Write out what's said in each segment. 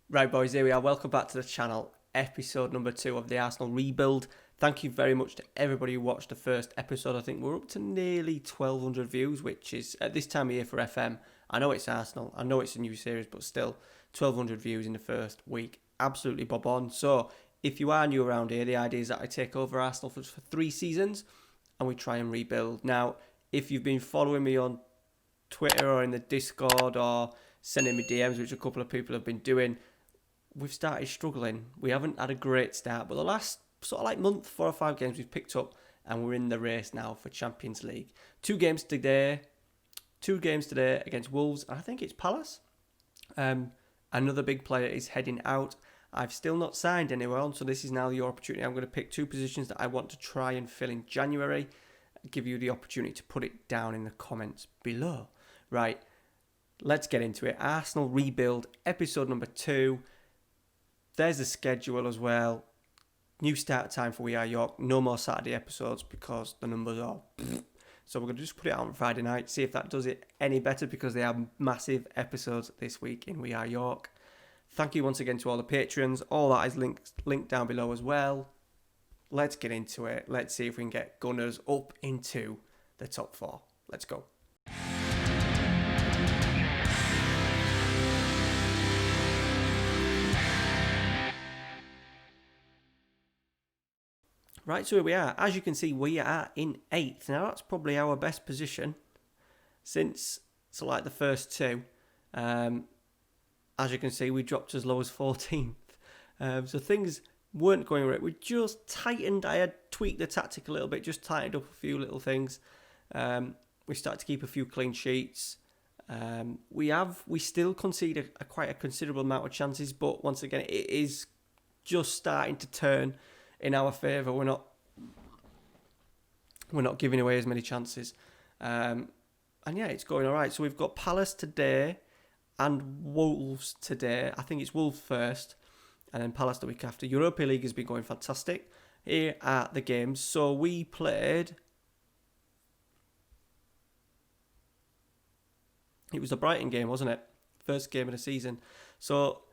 Right, boys, here we are. Welcome back to the channel. Episode number 2 of the Arsenal rebuild. Thank you very much to everybody who watched the first episode. I think we're up to nearly 1,200 views, which is, at this time of year for FM, I know it's Arsenal, I know it's a new series, but still, 1,200 views in the first week. Absolutely bob on. So, if you are new around here, the idea is that I take over Arsenal for 3 seasons, and we try and rebuild. Now, if you've been following me on Twitter or in the Discord or sending me DMs, which a couple of people have been doing, we've started struggling. We haven't had a great start, but the last sort of like month, 4 or 5 games we've picked up, and we're in the race now for Champions League. 2 games today against Wolves, and I think it's Palace. Another big player is heading out. I've still not signed anyone, so this is now your opportunity. I'm going to pick 2 positions that I want to try and fill in January. I'll give you the opportunity to put it down in the comments below. Right, let's get into it. Arsenal rebuild, episode number 2. There's the schedule as well. New start time for We Are York. No more Saturday episodes because the numbers are... So we're going to just put it out on Friday night. See if that does it any better because they have massive episodes this week in We Are York. Thank you once again to all the patrons. All that is linked down below as well. Let's get into it. Let's see if we can get Gunners up into the top 4. Let's go. Right, so here we are. As you can see, we are in 8th. Now, that's probably our best position since, like the first 2. As you can see, we dropped as low as 14th. So things weren't going right. We just tightened. I had tweaked the tactic a little bit, just tightened up a few little things. We started to keep a few clean sheets. We still concede quite a considerable amount of chances, but once again, it is just starting to turn in our favour. We're not giving away as many chances, and yeah, it's going all right. So we've got Palace today and Wolves today. I think it's Wolves first, and then Palace the week after. Europa League has been going fantastic. Here are the games. So we played. It was the Brighton game, wasn't it? First game of the season. So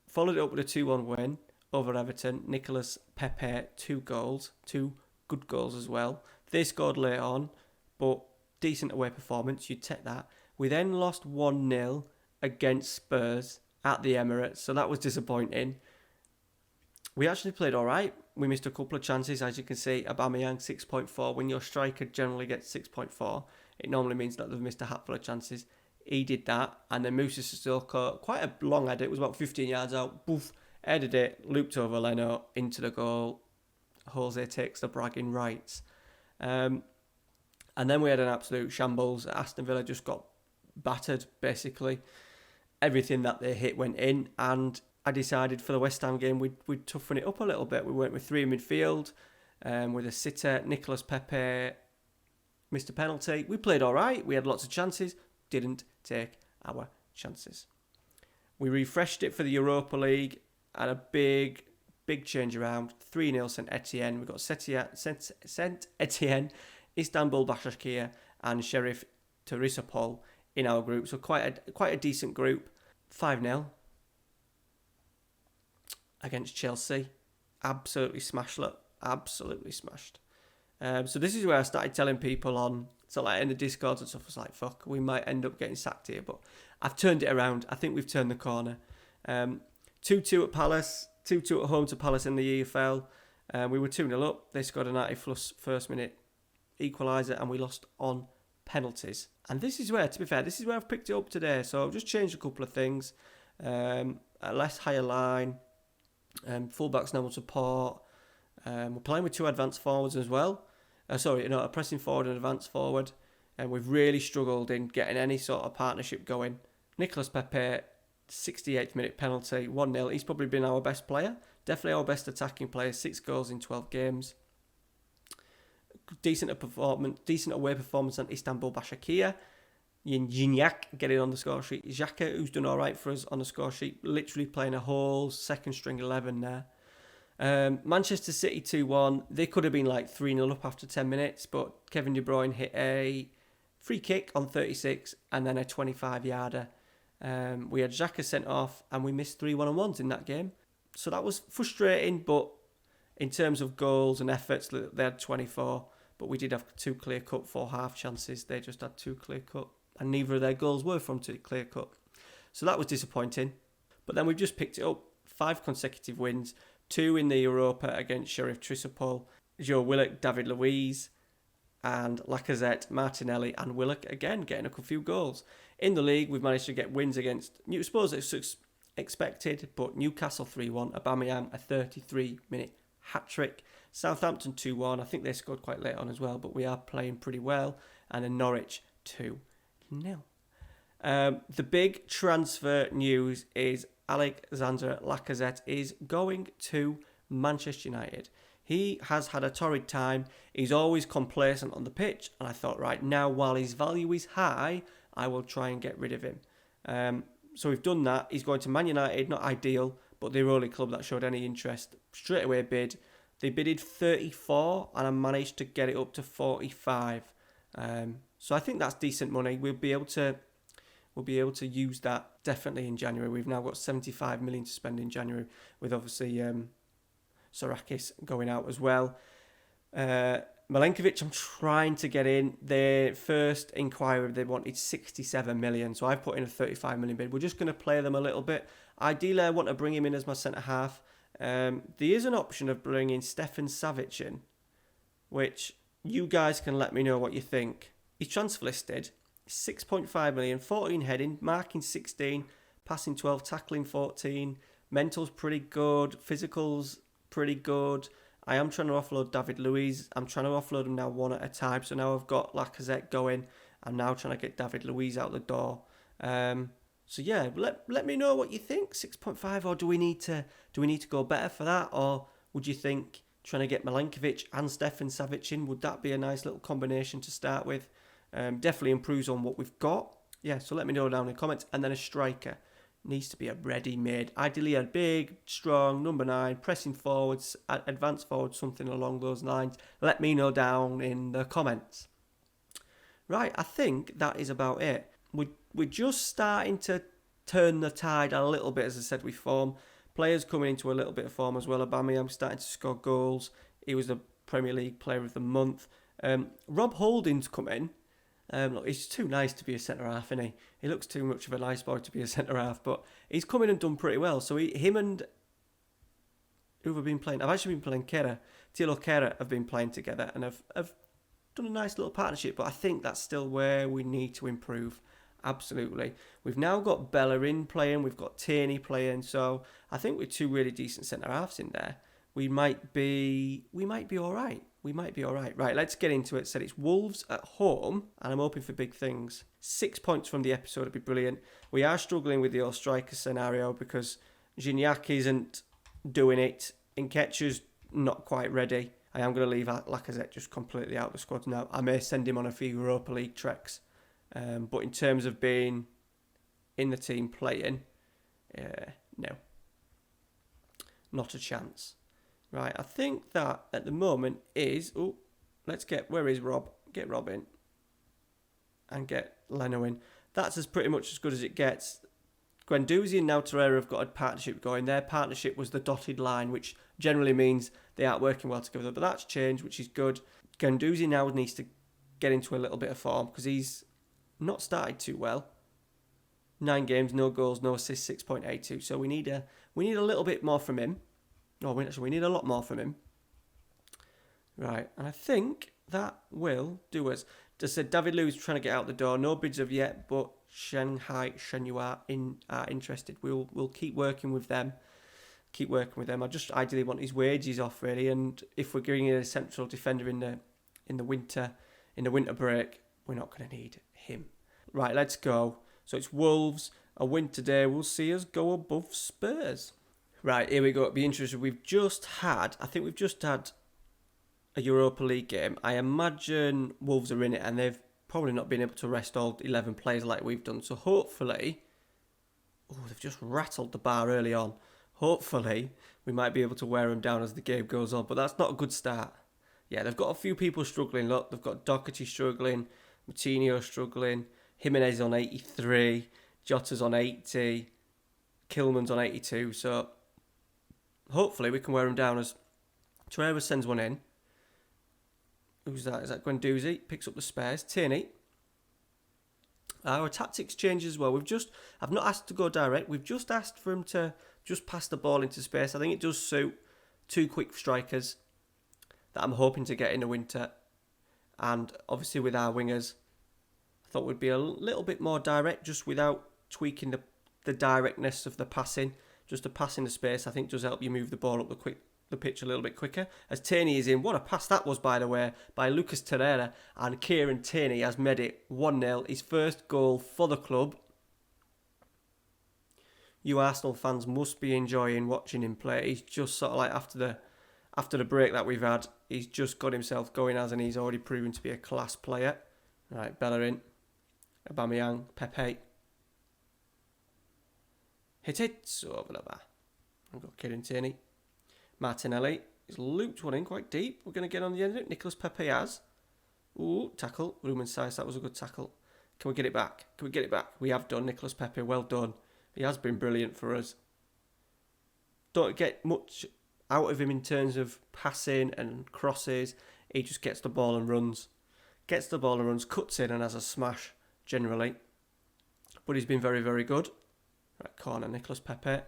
followed it up with a 2-1 win over Everton. Nicolas Pepe, 2 goals, 2 good goals as well. They scored late on, but decent away performance. You'd take that. We then lost 1-0 against Spurs at the Emirates, so that was disappointing. We actually played all right. We missed a couple of chances, as you can see. Aubameyang 6.4. When your striker generally gets 6.4, it normally means that they've missed a hatful of chances. He did that, and then Moussa Sissoko, quite a long header. It was about 15 yards out. Boof. Headed it, looped over Leno, into the goal. Jose takes the bragging rights. And then we had an absolute shambles. Aston Villa just got battered, basically. Everything that they hit went in. And I decided for the West Ham game, we'd toughen it up a little bit. We went with 3 in midfield, with a sitter. Nicolas Pepe missed a penalty. We played all right. We had lots of chances. Didn't take our chances. We refreshed it for the Europa League. And a big change around. 3-0 Saint Etienne. We've got Saint Etienne, Istanbul Başakşehir, and Sheriff Tiraspol in our group. So quite a decent group. 5-0 against Chelsea. Absolutely smashed. Absolutely smashed. So this is where I started telling people on, so like in the Discords and stuff, I was like, fuck, we might end up getting sacked here. But I've turned it around. I think we've turned the corner. 2-2 at Palace, 2-2 at home to Palace in the EFL. We were 2-0 up. They scored a 90-plus first-minute equaliser, and we lost on penalties. And this is where, to be fair, this is where I've picked it up today. So I've just changed a couple of things. A less higher line, fullbacks now will support. We're playing with 2 advanced forwards as well. A pressing forward and advanced forward. And we've really struggled in getting any sort of partnership going. Nicolas Pepe, 68th minute penalty, 1-0. He's probably been our best player. Definitely our best attacking player. 6 goals in 12 games. Decent away performance on Istanbul Başakşehir. Gignac getting on the score sheet. Xhaka, who's done all right for us on the score sheet. Literally playing a whole second string 11 there. Manchester City 2-1. They could have been like 3-0 up after 10 minutes, but Kevin De Bruyne hit a free kick on 36 and then a 25-yarder We had Xhaka sent off and we missed 3 1-on-1s in that game. So that was frustrating, but in terms of goals and efforts, they had 24, but we did have 2 clear-cut 4-half chances. They just had 2 clear-cut, and neither of their goals were from 2 clear-cut. So that was disappointing. But then we've just picked it up. 5 consecutive wins, 2 in the Europa against Sheriff Trisopol, Joe Willock, David Luiz, and Lacazette, Martinelli, and Willock again getting a few goals. In the league, we've managed to get wins against, I suppose it's expected, but Newcastle 3-1, Aubameyang a 33-minute hat-trick, Southampton 2-1, I think they scored quite late on as well, but we are playing pretty well, and then Norwich 2-0. The big transfer news is Alexander Lacazette is going to Manchester United. He has had a torrid time. He's always complacent on the pitch. And I thought, right, now while his value is high, I will try and get rid of him. So we've done that. He's going to Man United, not ideal, but the only club that showed any interest. Straight away bid. They bidded 34 and I managed to get it up to 45. So I think that's decent money. We'll be able to use that definitely in January. We've now got 75 million to spend in January with obviously Sarakis going out as well. Milenkovic, I'm trying to get in. Their first inquiry, they wanted 67 million. So I've put in a 35 million bid. We're just going to play them a little bit. Ideally, I want to bring him in as my centre-half. There is an option of bringing Stefan Savic in, which you guys can let me know what you think. He's transfer listed. 6.5 million, 14 heading, marking 16, passing 12, tackling 14. Mental's pretty good. Physical's pretty good. I am trying to offload David Luiz. I'm trying to offload him now one at a time. So now I've got Lacazette going. I'm now trying to get David Luiz out the door. So yeah, let me know what you think. 6.5, or do we need to go better for that, or would you think trying to get Milenkovic and Stefan Savic in, would that be a nice little combination to start with? Definitely improves on what we've got. Yeah, so let me know down in the comments. And then a striker needs to be a ready-made. Ideally a big, strong, number 9, pressing forwards, advanced forward, something along those lines. Let me know down in the comments. Right, I think that is about it. We're just starting to turn the tide a little bit, as I said, with form. Players coming into a little bit of form as well. Aubameyang starting to score goals. He was the Premier League Player of the Month. Rob Holding's come in. Look, he's too nice to be a centre-half, isn't he? He looks too much of a nice boy to be a centre-half, but he's come in and done pretty well. So him and who have I been playing? I've actually been playing Kera. Tilo Kera have been playing together and have done a nice little partnership, but I think that's still where we need to improve. Absolutely. We've now got Bellerin playing, we've got Tierney playing, so I think with 2 really decent centre-halves in there, we might be all right. We might be all right. Right, let's get into it. Said it's Wolves at home, and I'm hoping for big things. 6 points from the episode would be brilliant. We are struggling with the all striker scenario because Gignac isn't doing it. Nketiah's not quite ready. I am going to leave Lacazette just completely out of the squad now. I may send him on a few Europa League treks. But in terms of being in the team playing, no. Not a chance. Right, I think that at the moment is... Oh, where is Rob? Get Rob in. And get Leno in. That's pretty much as good as it gets. Guendouzi and now Torreira have got a partnership going. Their partnership was the dotted line, which generally means they aren't working well together. But that's changed, which is good. Guendouzi now needs to get into a little bit of form because he's not started too well. 9 games, no goals, no assists, 6.82. So we need a little bit more from him. No, we need a lot more from him. Right, and I think that will do us. Just said David Luiz trying to get out the door. No bids of yet, but Shanghai Shenhua are interested. We'll keep working with them. I just ideally want his wages off really, and if we're getting a central defender in the winter break, we're not going to need him. Right, let's go. So it's Wolves. A win today will see us go above Spurs. Right, here we go. It'll be interesting. We've just had a Europa League game. I imagine Wolves are in it and they've probably not been able to rest all 11 players like we've done. So hopefully... Oh, they've just rattled the bar early on. Hopefully, we might be able to wear them down as the game goes on. But that's not a good start. Yeah, they've got a few people struggling. Look, they've got Doherty struggling. Moutinho struggling. Jimenez on 83. Jota's on 80. Kilman's on 82. So hopefully we can wear him down as Trafford sends one in. Who's that? Is that Guendouzi? Picks up the spares. Tierney. Our tactics change as well. I've not asked to go direct. We've just asked for him to just pass the ball into space. I think it does suit two quick strikers that I'm hoping to get in the winter. And obviously with our wingers, I thought we'd be a little bit more direct just without tweaking the directness of the passing. Just a pass into space, I think, does help you move the ball up the pitch a little bit quicker. As Tierney is in, what a pass that was, by the way, by Lucas Torreira, and Kieran Tierney has made it 1-0, his first goal for the club. You Arsenal fans must be enjoying watching him play. He's just sort of like after the break that we've had, he's just got himself going, and he's already proven to be a class player. Right, Bellerin, Aubameyang, Pepe. Hit it over the bar. I've got Kieran Tierney. Martinelli has looped one in quite deep. We're going to get on the end of it. Nicholas Pepe has. Ooh, tackle. Ruben Saiz, that was a good tackle. Can we get it back? We have done. Nicholas Pepe, well done. He has been brilliant for us. Don't get much out of him in terms of passing and crosses. He just gets the ball and runs. Cuts in and has a smash, generally. But he's been very, very good. Right, corner, Nicholas Pepe.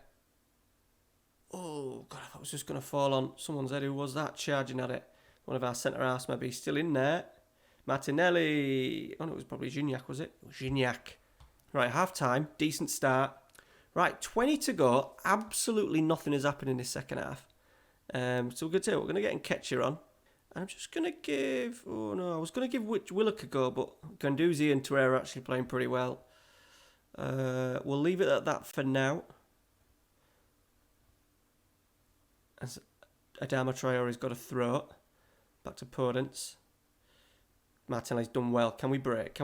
Oh, God, I thought it was just going to fall on someone's head. Who was that charging at it? One of our centre-halves maybe still in there. Martinelli. Oh, no, it was probably Gignac, was it? Gignac. Right, half-time. Decent start. Right, 20 to go. Absolutely nothing has happened in this second half. So we're going to get Nketiah on. I'm just going to give... Oh, no, I was going to give Willock a go, but Guendouzi and Torreira are actually playing pretty well. We'll leave it at that for now. As Adama Traore has got a throw. Back to Podence. Martinelli's done well. Can we break?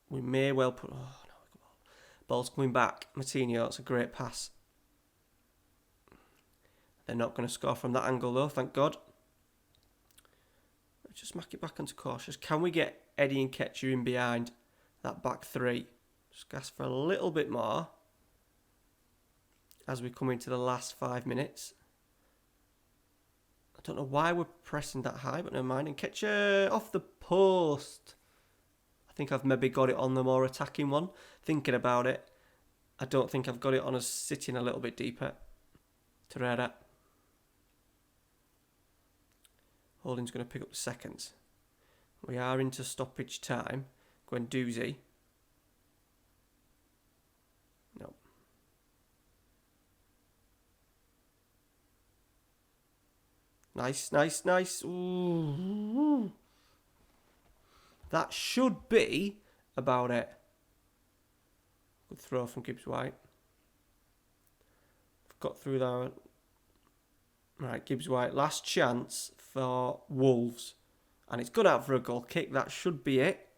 We may well put... Oh, no. Ball's coming back. Matinho, it's a great pass. They're not going to score from that angle though, thank God. Let's just smack it back onto cautious. Can we get Eddie and Nketiah in behind that back three? Just ask for a little bit more as we come into the last 5 minutes. I don't know why we're pressing that high, but never mind. Nketiah off the post. I think I've maybe got it on the more attacking one. Thinking about it, I don't think I've got it on us sitting a little bit deeper. Torreira. Holding's going to pick up the seconds. We are into stoppage time. Guendouzi. No. Nice. Ooh. That should be about it. Good throw from Gibbs White. Got through there. Right, Gibbs White. Last chance for Wolves. And it's gone out for a goal kick. That should be it.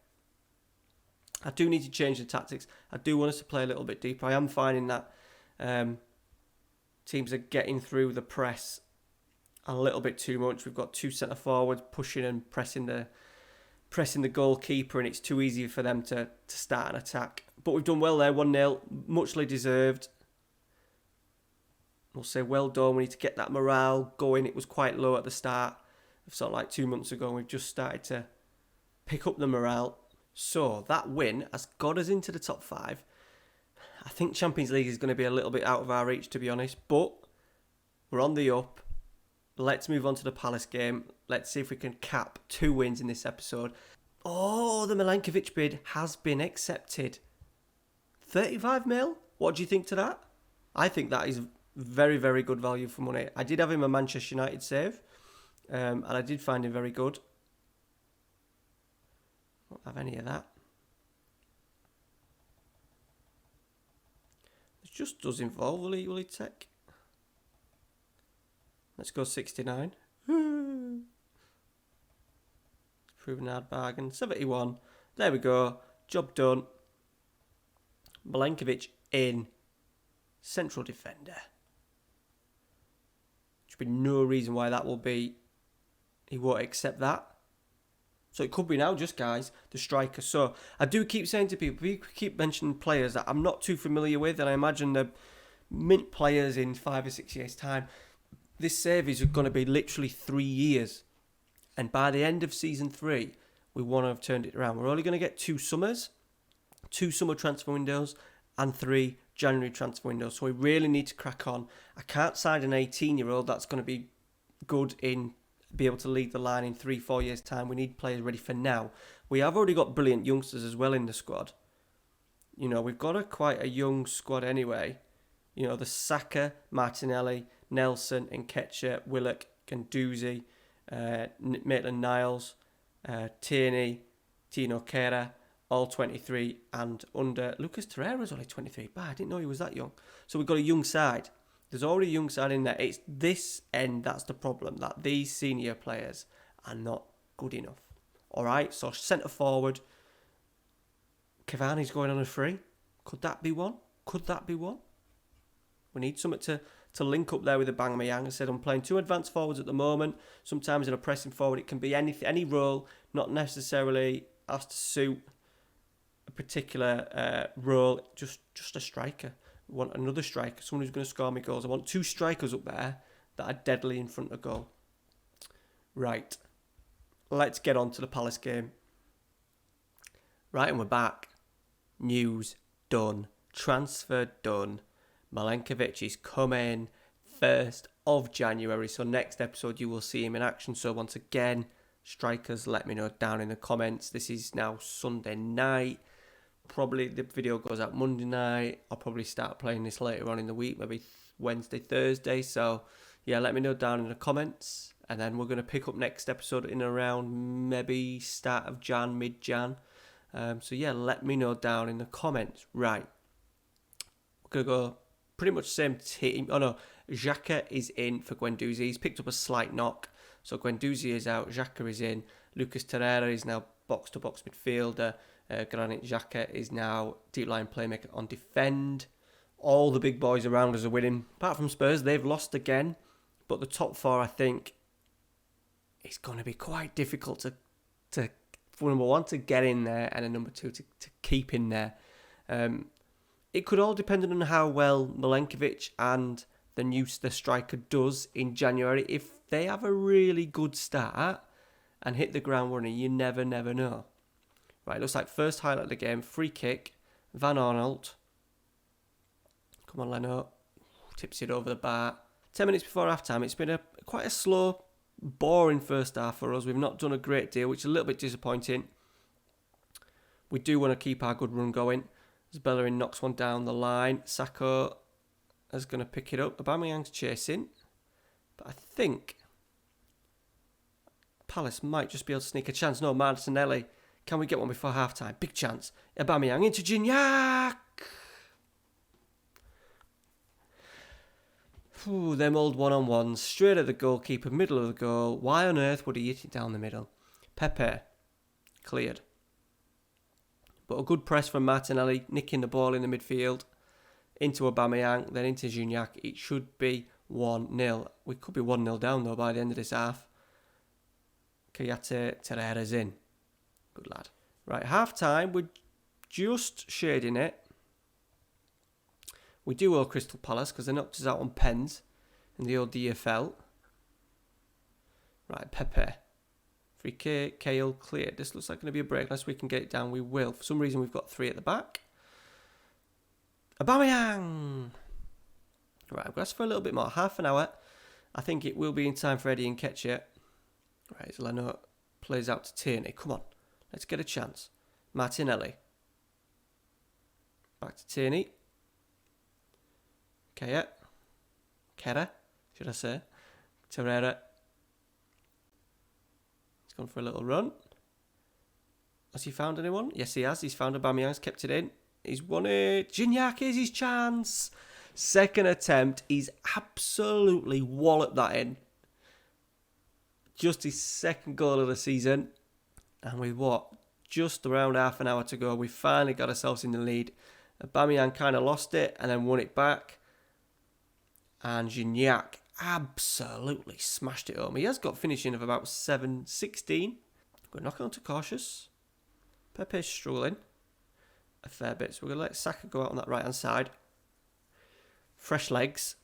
I do need to change the tactics. I do want us to play a little bit deeper. I am finding that teams are getting through the press a little bit too much. We've got two centre forwards pushing and pressing the goalkeeper, and it's too easy for them to start an attack. But we've done well there, 1-0, muchly deserved. We'll say well done. We need to get that morale going. It was quite low at the start, sort of like 2 months ago. We've just started to pick up the morale. So that win has got us into the top 5. I think Champions League is going to be a little bit out of our reach, to be honest, but we're on the up. Let's move on to the Palace game. Let's see if we can cap 2 wins in this episode. Oh, the Milankovic bid has been accepted. 35 mil? What do you think to that? I think that is very, very good value for money. I did have him a Manchester United save, and I did find him very good. Won't have any of that. It just does involve, will he take? Let's go 69. Proven hard bargain. 71. There we go. Job done. Milankovic in. Central defender. Should be no reason why that will be. He won't accept that. So it could be now just, guys, the striker. So I do keep saying to people, we keep mentioning players that I'm not too familiar with, and I imagine they're mint players in 5 or 6 years' time. This save is going to be literally 3 years. And by the end of season 3, we want to have turned it around. We're only going to get 2 summers, 2 summer transfer windows, and 3 January transfer windows. So we really need to crack on. I can't sign an 18-year-old that's going to be good in, be able to lead the line in 3-4 years' time. We need players ready for now. We have already got brilliant youngsters as well in the squad. You know, we've got quite a young squad anyway. You know, the Saka, Martinelli, Nelson, Nketiah, Willock, Guendouzi, Maitland-Niles, Tierney, Tino Kehrer, all 23 and under. Lucas Torreira's only 23. I didn't know he was that young. So we've got a young side. There's already a young side in there. It's this end that's the problem, that these senior players are not good enough. All right, so centre forward, Cavani's going on a free. Could that be one? We need something to link up there with the Aubameyang. I said I'm playing 2 advanced forwards at the moment. Sometimes in a pressing forward, it can be any role, not necessarily has to suit a particular role. Just a striker. I want another striker, someone who's going to score me goals. I want 2 strikers up there that are deadly in front of goal. Right, let's get on to the Palace game. Right, and we're back. News done. Transfer done. Milenkovic is coming 1st of January. So next episode you will see him in action. So once again, strikers, let me know down in the comments. This is now Sunday night. Probably the video goes out Monday night. I'll probably start playing this later on in the week, maybe Wednesday, Thursday. So yeah, let me know down in the comments. And then we're going to pick up next episode in around maybe start of Jan, mid-Jan. So yeah, let me know down in the comments. Right. We're going to go pretty much same team. Oh no, Xhaka is in for Guendouzi. He's picked up a slight knock. So Guendouzi is out, Xhaka is in. Lucas Torreira is now box-to-box midfielder. Granit Xhaka is now deep line playmaker on defend. All the big boys around us are winning. Apart from Spurs, they've lost again. But the top 4, I think, it's going to be quite difficult to for number 1 to get in there and a number 2 to keep in there. It could all depend on how well Milenkovic and the striker does in January. If they have a really good start and hit the ground running, you never know. Right, looks like first highlight of the game, free kick, Van Arnold. Come on, Leno. Tips it over the bar. 10 minutes before half-time, it's been quite a slow, boring first half for us. We've not done a great deal, which is a little bit disappointing. We do want to keep our good run going. As Bellerin knocks one down the line, Sacco is going to pick it up. Aubameyang's chasing. But I think Palace might just be able to sneak a chance. No, Martinelli. Can we get one before half-time? Big chance. Aubameyang into Gignac. Them old one-on-ones. Straight at the goalkeeper, middle of the goal. Why on earth would he hit it down the middle? Pepe. Cleared. But a good press from Martinelli, nicking the ball in the midfield. Into Aubameyang, then into Gignac. It should be 1-0. We could be 1-0 down, though, by the end of this half. Kayate Terreira's in. Good lad. Right, half-time. We're just shading it. We do owe Crystal Palace because they knocked us out on pens in the old DFL. Right, Pepe. Free kick, Kale cleared. This looks like going to be a break. Unless we can get it down, we will. For some reason, we've got 3 at the back. Aubameyang! Right, I've asked for a little bit more. Half an hour. I think it will be in time for Eddie Nketiah. Right, so Leno plays out to Tierney. Come on, let's get a chance. Martinelli. Back to Tierney. Kehrer, should I say. Torreira. He's gone for a little run. Has he found anyone? Yes, he has. He's found Aubameyang's kept it in. He's won it. Gignac is his chance. Second attempt. He's absolutely walloped that in. Just his second goal of the season. And with what? Just around half an hour to go, we finally got ourselves in the lead. Aubameyang kind of lost it and then won it back. And Gignac absolutely smashed it home. He has got finishing of about 7-16. We're knocking on to cautious. Pepe's struggling a fair bit, so we're going to let Saka go out on that right-hand side. Fresh legs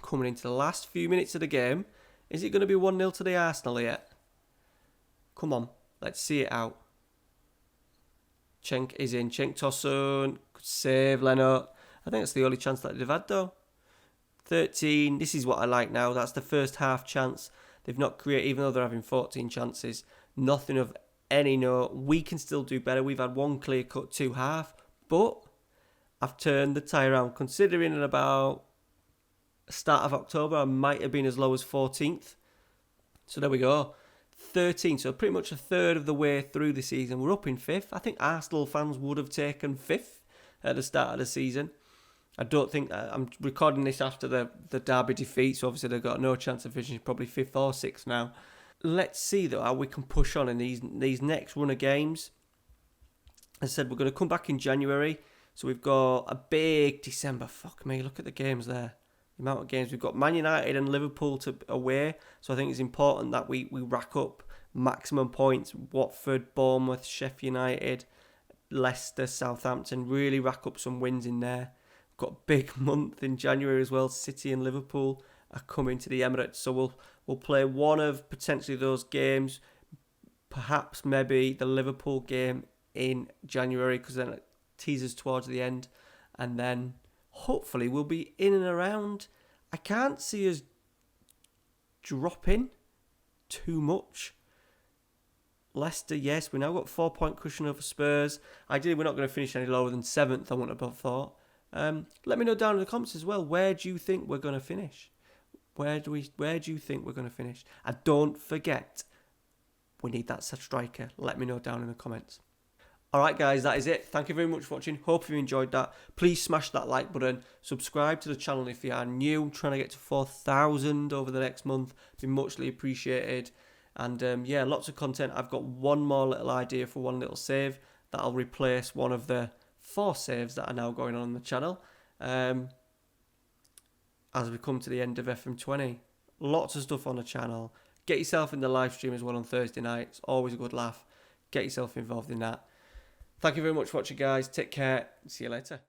coming into the last few minutes of the game. Is it going to be 1-0 to the Arsenal yet? Come on, let's see it out. Cenk is in. Cenk Tosun. Good save, Leno. I think that's the only chance that they've had, though. 13. This is what I like now. That's the first half chance. They've not created, even though they're having 14 chances. Nothing of any note. We can still do better. We've had one clear-cut 2-half. But I've turned the tie around. Considering at about the start of October, I might have been as low as 14th. So there we go. 13, so pretty much a third of the way through the season. We're up in 5th. I think Arsenal fans would have taken 5th at the start of the season. I don't think, I'm recording this after the Derby defeat, so obviously they've got no chance of finishing probably 5th or 6th now. Let's see though how we can push on in these next run of games. As I said, we're going to come back in January, so we've got a big December. Fuck me, look at the games there. The amount of games we've got. Man United and Liverpool away, so I think it's important that we rack up maximum points. Watford, Bournemouth, Sheffield United, Leicester, Southampton, really rack up some wins in there. We've got a big month in January as well. City and Liverpool are coming to the Emirates, so we'll play one of potentially those games, perhaps maybe the Liverpool game in January, because then it teases towards the end, and then hopefully we'll be in and around. I can't see us dropping too much. Leicester, yes, we now got 4-point cushion over Spurs. Ideally, we're not going to finish any lower than 7th, I wouldn't have thought. Let me know down in the comments as well, where do you think we're going to finish? Where do you think we're going to finish? And don't forget, we need that striker. Let me know down in the comments. Alright guys, that is it. Thank you very much for watching. Hope you enjoyed that. Please smash that like button. Subscribe to the channel if you are new. I'm trying to get to 4,000 over the next month. Be muchly appreciated. And yeah, lots of content. I've got one more little idea for one little save that'll replace one of the 4 saves that are now going on the channel. As we come to the end of FM20. Lots of stuff on the channel. Get yourself in the live stream as well on Thursday night. It's always a good laugh. Get yourself involved in that. Thank you very much for watching, guys. Take care. See you later.